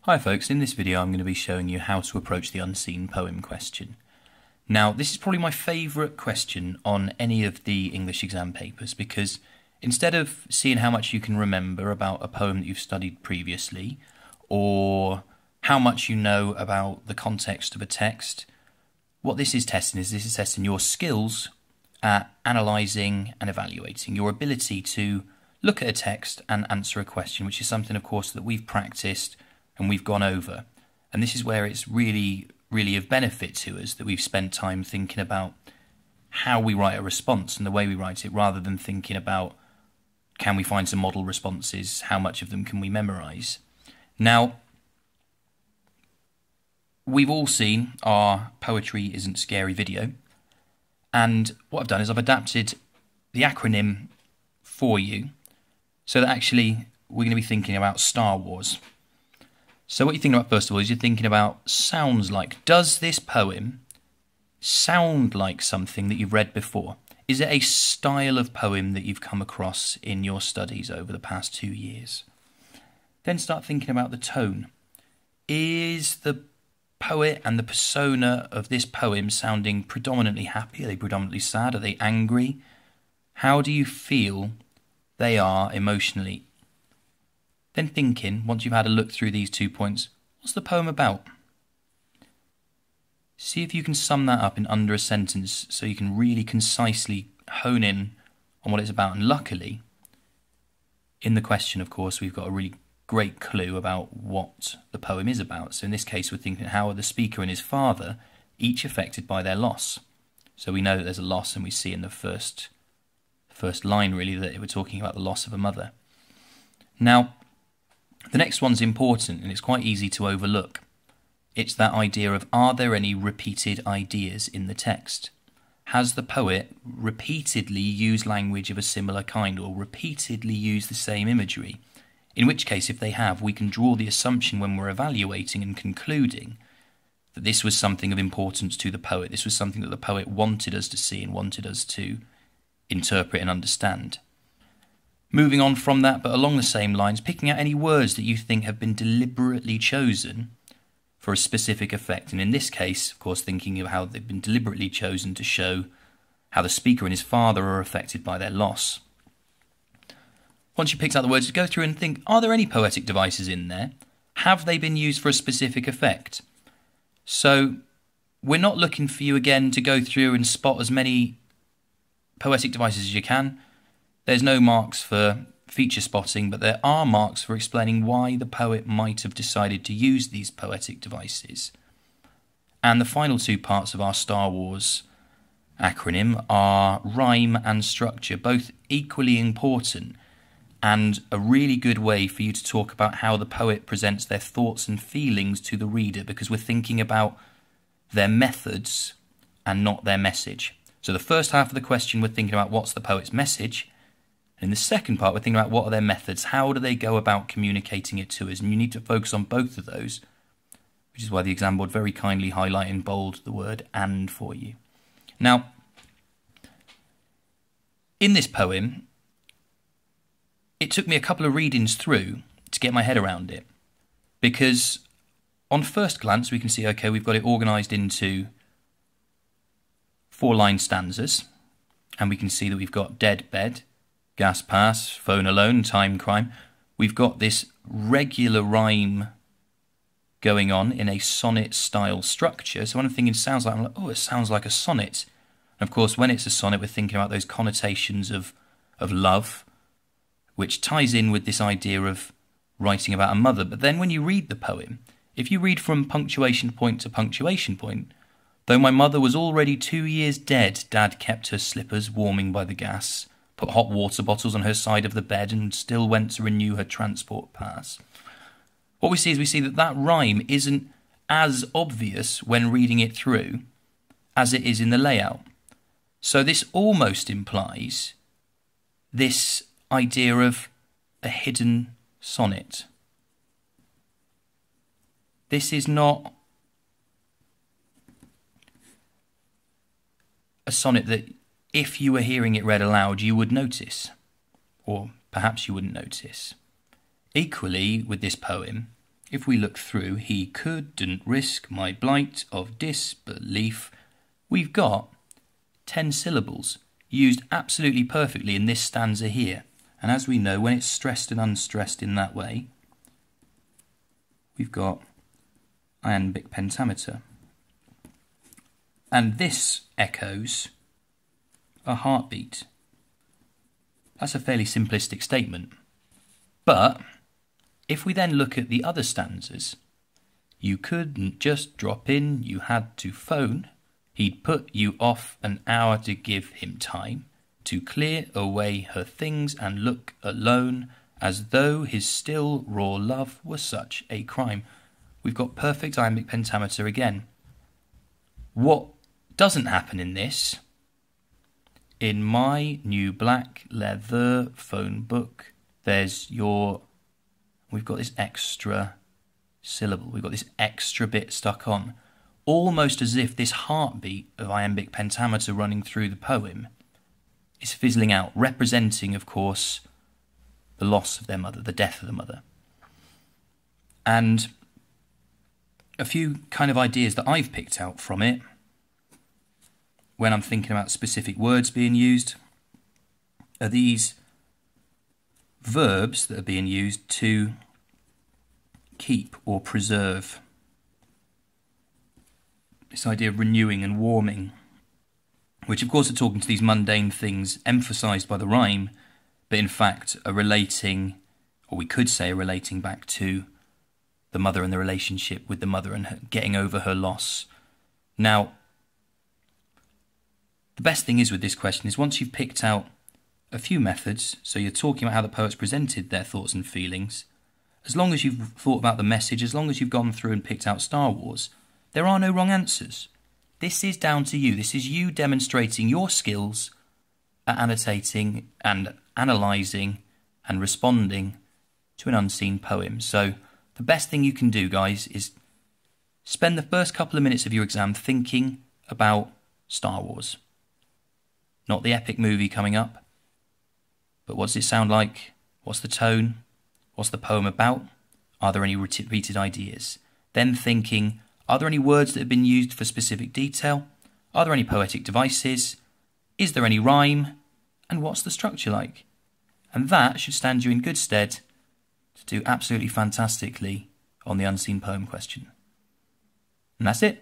Hi folks, in this video I'm going to be showing you how to approach the unseen poem question. Now this is probably my favourite question on any of the English exam papers because instead of seeing how much you can remember about a poem that you've studied previously or how much you know about the context of a text, what this is testing your skills at analysing and evaluating, your ability to look at a text and answer a question, which is something of course that we've practiced and we've gone over. And this is where it's really of benefit to us that we've spent time thinking about how we write a response and the way we write it, rather than thinking about can we find some model responses, how much of them can we memorise. Now, we've all seen our Poetry Isn't Scary video, and what I've done is I've adapted the acronym for you so that actually we're going to be thinking about Star Wars. So what you're thinking about first of all is you're thinking about sounds like. Does this poem sound like something that you've read before? Is it a style of poem that you've come across in your studies over the past 2 years? Then start thinking about the tone. Is the poet and the persona of this poem sounding predominantly happy? Are they predominantly sad? Are they angry? How do you feel they are emotionally? Then thinking, once you've had a look through these 2 points, what's the poem about? See if you can sum that up in under a sentence so you can really concisely hone in on what it's about. And luckily, in the question, of course, we've got a really great clue about what the poem is about. So in this case, we're thinking, how are the speaker and his father each affected by their loss? So we know that there's a loss, and we see in the first line, really, that we're talking about the loss of a mother. Now, the next one's important, and it's quite easy to overlook. It's that idea of, are there any repeated ideas in the text? Has the poet repeatedly used language of a similar kind, or repeatedly used the same imagery? In which case, if they have, we can draw the assumption when we're evaluating and concluding that this was something of importance to the poet. This was something that the poet wanted us to see and wanted us to interpret and understand. Moving on from that, but along the same lines, picking out any words that you think have been deliberately chosen for a specific effect. And in this case, of course, thinking of how they've been deliberately chosen to show how the speaker and his father are affected by their loss. Once you've picked out the words, go through and think, are there any poetic devices in there? Have they been used for a specific effect? So we're not looking for you again to go through and spot as many poetic devices as you can. There's no marks for feature spotting, but there are marks for explaining why the poet might have decided to use these poetic devices. And the final 2 parts of our Star Wars acronym are rhyme and structure, both equally important and a really good way for you to talk about how the poet presents their thoughts and feelings to the reader, because we're thinking about their methods and not their message. So the first half of the question, we're thinking about what's the poet's message. And in the second part, we're thinking about what are their methods, how do they go about communicating it to us, and you need to focus on both of those, which is why the exam board very kindly highlight in bold the word "and" for you. Now, in this poem, it took me a couple of readings through to get my head around it, because on first glance we can see, okay, we've got it organised into 4-line stanzas, and we can see that we've got dead bed, gas pass, phone alone, time crime. We've got this regular rhyme going on in a sonnet-style structure. So when I'm thinking sounds like, I'm like, oh, it sounds like a sonnet. And of course, when it's a sonnet, we're thinking about those connotations of love, which ties in with this idea of writing about a mother. But then when you read the poem, if you read from punctuation point to punctuation point, though my mother was already 2 years dead, Dad kept her slippers warming by the gas, put hot water bottles on her side of the bed, and still went to renew her transport pass. What we see is that rhyme isn't as obvious when reading it through as it is in the layout. So this almost implies this idea of a hidden sonnet. This is not a sonnet that, if you were hearing it read aloud, you would notice, or perhaps you wouldn't notice. Equally, with this poem, if we look through, he couldn't risk my blight of disbelief, we've got 10 syllables used absolutely perfectly in this stanza here. And as we know, when it's stressed and unstressed in that way, we've got iambic pentameter. And this echoes a heartbeat. That's a fairly simplistic statement. But if we then look at the other stanzas, you couldn't just drop in, you had to phone. He'd put you off an hour to give him time to clear away her things and look alone, as though his still raw love were such a crime. We've got perfect iambic pentameter again. What doesn't happen in this, in my new black leather phone book, we've got this extra syllable, we've got this extra bit stuck on, almost as if this heartbeat of iambic pentameter running through the poem is fizzling out, representing, of course, the loss of their mother, the death of the mother. And a few kind of ideas that I've picked out from it when I'm thinking about specific words being used are these verbs that are being used to keep or preserve. This idea of renewing and warming, which of course are talking to these mundane things emphasised by the rhyme, but in fact are relating, or we could say are relating back to the mother and the relationship with the mother and her getting over her loss. Now, the best thing is with this question is once you've picked out a few methods, so you're talking about how the poets presented their thoughts and feelings, as long as you've thought about the message, as long as you've gone through and picked out Star Wars, there are no wrong answers. This is down to you. This is you demonstrating your skills at annotating and analysing and responding to an unseen poem. So the best thing you can do, guys, is spend the first couple of minutes of your exam thinking about Star Wars. Not the epic movie coming up, but what does it sound like? What's the tone? What's the poem about? Are there any repeated ideas? Then thinking, are there any words that have been used for specific detail? Are there any poetic devices? Is there any rhyme? And what's the structure like? And that should stand you in good stead to do absolutely fantastically on the unseen poem question. And that's it.